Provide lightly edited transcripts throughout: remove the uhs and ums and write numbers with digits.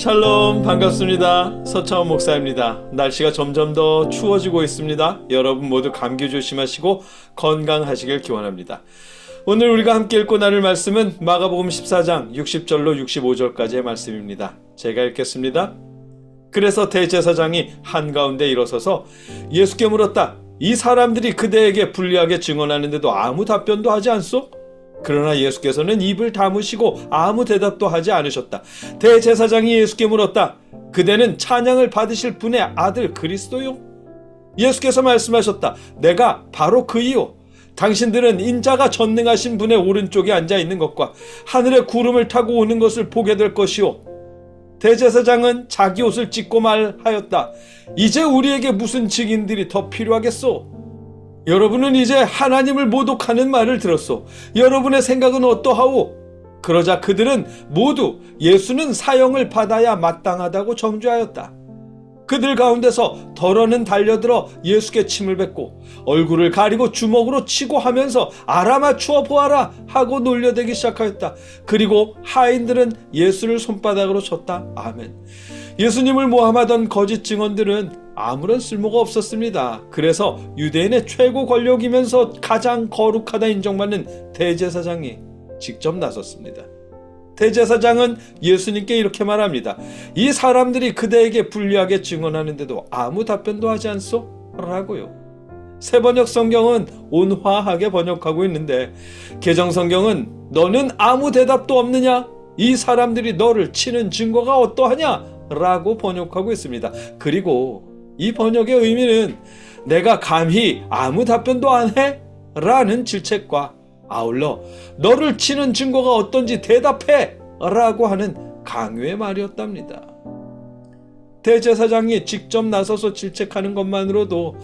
샬롬, 반갑습니다. 서창원 목사입니다. 날씨가 점점 더 추워지고 있습니다. 여러분 모두 감기 조심하시고 건강하시길 기원합니다. 오늘 우리가 함께 읽고 나눌 말씀은 마가복음 14장 60절로 65절까지의 말씀입니다. 제가 읽겠습니다. 그래서 대제사장이 한가운데 일어서서 예수께 물었다. 이 사람들이 그대에게 불리하게 증언하는데도 아무 답변도 하지 않소? 그러나 예수께서는 입을 다무시고 아무 대답도 하지 않으셨다. 대제사장이 예수께 물었다. 그대는 찬양을 받으실 분의 아들 그리스도요? 예수께서 말씀하셨다. 내가 바로 그이요. 당신들은 인자가 전능하신 분의 오른쪽에 앉아 있는 것과 하늘의 구름을 타고 오는 것을 보게 될 것이요. 대제사장은 자기 옷을 찢고 말하였다. 이제 우리에게 무슨 증인들이 더 필요하겠소? 여러분은 이제 하나님을 모독하는 말을 들었소. 여러분의 생각은 어떠하오? 그러자 그들은 모두 예수는 사형을 받아야 마땅하다고 정죄하였다. 그들 가운데서 덜어는 달려들어 예수께 침을 뱉고 얼굴을 가리고 주먹으로 치고 하면서 알아맞추어 보아라 하고 놀려대기 시작하였다. 그리고 하인들은 예수를 손바닥으로 쳤다. 아멘. 예수님을 모함하던 거짓 증언들은 아무런 쓸모가 없었습니다. 그래서 유대인의 최고 권력이면서 가장 거룩하다 인정받는 대제사장이 직접 나섰습니다. 대제사장은 예수님께 이렇게 말합니다. 이 사람들이 그대에게 불리하게 증언하는데도 아무 답변도 하지 않소? 라고요. 새번역 성경은 온화하게 번역하고 있는데 개정성경은 너는 아무 대답도 없느냐? 이 사람들이 너를 치는 증거가 어떠하냐? 라고 번역하고 있습니다. 그리고 이 번역의 의미는 내가 감히 아무 답변도 안 해? 라는 질책과 아울러 너를 치는 증거가 어떤지 대답해! 라고 하는 강요의 말이었답니다. 대제사장이 직접 나서서 질책하는 것만으로도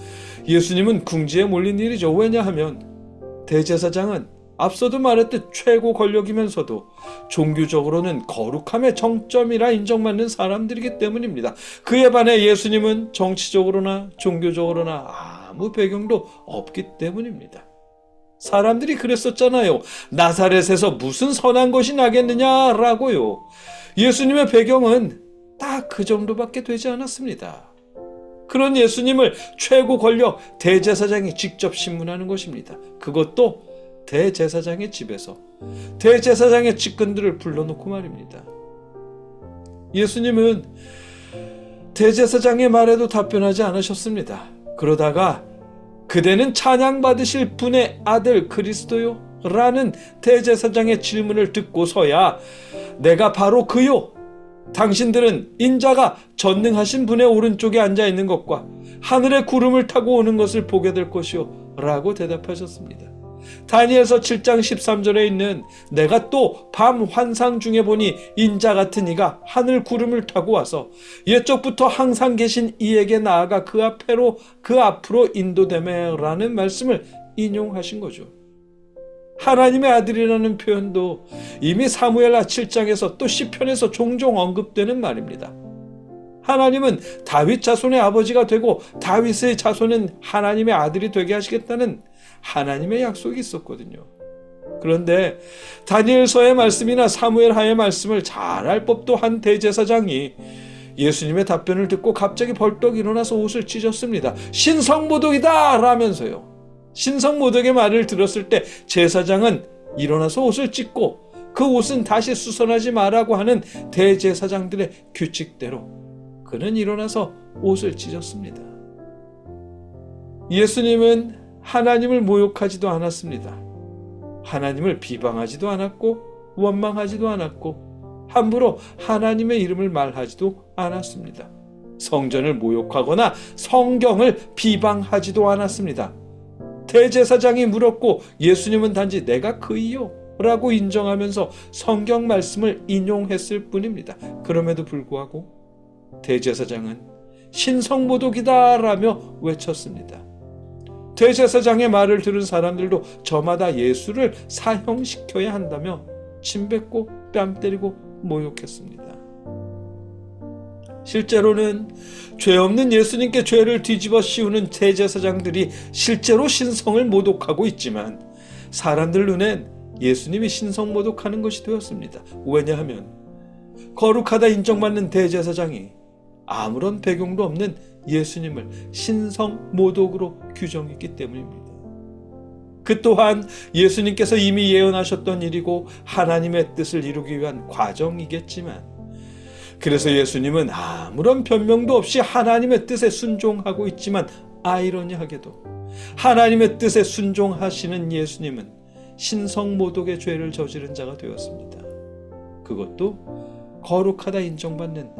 예수님은 궁지에 몰린 일이죠. 왜냐하면 대제사장은 앞서도 말했듯 최고 권력이면서도 종교적으로는 거룩함의 정점이라 인정받는 사람들이기 때문입니다. 그에 반해 예수님은 정치적으로나 종교적으로나 아무 배경도 없기 때문입니다. 사람들이 그랬었잖아요. 나사렛에서 무슨 선한 것이 나겠느냐라고요. 예수님의 배경은 딱 그 정도밖에 되지 않았습니다. 그런 예수님을 최고 권력 대제사장이 직접 신문하는 것입니다. 그것도 대제사장의 집에서 대제사장의 측근들을 불러놓고 말입니다. 예수님은 대제사장의 말에도 답변하지 않으셨습니다. 그러다가 그대는 찬양받으실 분의 아들 그리스도요? 라는 대제사장의 질문을 듣고서야 내가 바로 그요. 당신들은 인자가 전능하신 분의 오른쪽에 앉아 있는 것과 하늘의 구름을 타고 오는 것을 보게 될 것이요. 라고 대답하셨습니다. 다니엘서 7장 13절에 있는 내가 또 밤 환상 중에 보니 인자 같은 이가 하늘 구름을 타고 와서 옛적부터 항상 계신 이에게 나아가 그 앞으로 인도되매 라는 말씀을 인용하신 거죠. 하나님의 아들이라는 표현도 이미 사무엘하 7장에서 또 시편에서 종종 언급되는 말입니다. 하나님은 다윗 자손의 아버지가 되고 다윗의 자손은 하나님의 아들이 되게 하시겠다는 하나님의 약속이 있었거든요. 그런데 다니엘서의 말씀이나 사무엘하의 말씀을 잘 알 법도 한 대제사장이 예수님의 답변을 듣고 갑자기 벌떡 일어나서 옷을 찢었습니다. 신성모독이다! 라면서요. 신성모독의 말을 들었을 때 제사장은 일어나서 옷을 찢고 그 옷은 다시 수선하지 말라고 하는 대제사장들의 규칙대로 그는 일어나서 옷을 찢었습니다. 예수님은 하나님을 모욕하지도 않았습니다. 하나님을 비방하지도 않았고 원망하지도 않았고 함부로 하나님의 이름을 말하지도 않았습니다. 성전을 모욕하거나 성경을 비방하지도 않았습니다. 대제사장이 물었고 예수님은 단지 내가 그이요 라고 인정하면서 성경 말씀을 인용했을 뿐입니다. 그럼에도 불구하고 대제사장은 신성모독이다 라며 외쳤습니다. 대제사장의 말을 들은 사람들도 저마다 예수를 사형시켜야 한다며 침뱉고 뺨 때리고 모욕했습니다. 실제로는 죄 없는 예수님께 죄를 뒤집어 씌우는 대제사장들이 실제로 신성을 모독하고 있지만 사람들 눈엔 예수님이 신성 모독하는 것이 되었습니다. 왜냐하면 거룩하다 인정받는 대제사장이 아무런 배경도 없는 예수님을 신성 모독으로 규정했기 때문입니다. 그 또한 예수님께서 이미 예언하셨던 일이고 하나님의 뜻을 이루기 위한 과정이겠지만, 그래서 예수님은 아무런 변명도 없이 하나님의 뜻에 순종하고 있지만, 아이러니하게도 하나님의 뜻에 순종하시는 예수님은 신성모독의 죄를 저지른 자가 되었습니다. 그것도 거룩하다 인정받는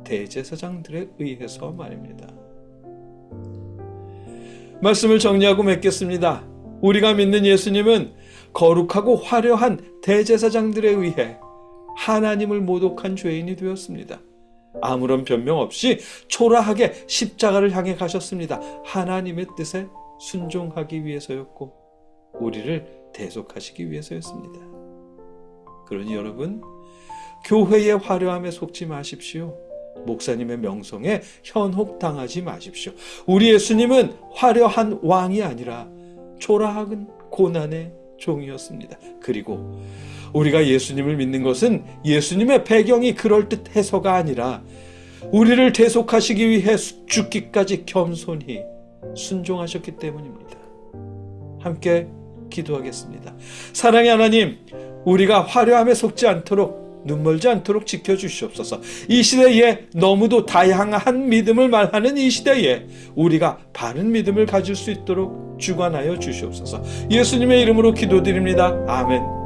대제사장들에 의해서 말입니다. 말씀을 정리하고 맺겠습니다. 우리가 믿는 예수님은 거룩하고 화려한 대제사장들에 의해 하나님을 모독한 죄인이 되었습니다. 아무런 변명 없이 초라하게 십자가를 향해 가셨습니다. 하나님의 뜻에 순종하기 위해서였고 우리를 대속하시기 위해서였습니다. 그러니 여러분, 교회의 화려함에 속지 마십시오. 목사님의 명성에 현혹당하지 마십시오. 우리 예수님은 화려한 왕이 아니라 초라한 고난의 종이었습니다. 그리고 우리가 예수님을 믿는 것은 예수님의 배경이 그럴듯해서가 아니라 우리를 대속하시기 위해 죽기까지 겸손히 순종하셨기 때문입니다. 함께 기도하겠습니다. 사랑의 하나님, 우리가 화려함에 속지 않도록, 눈멀지 않도록 지켜주시옵소서. 이 시대에 너무도 다양한 믿음을 말하는 이 시대에 우리가 바른 믿음을 가질 수 있도록 주관하여 주시옵소서. 예수님의 이름으로 기도드립니다. 아멘.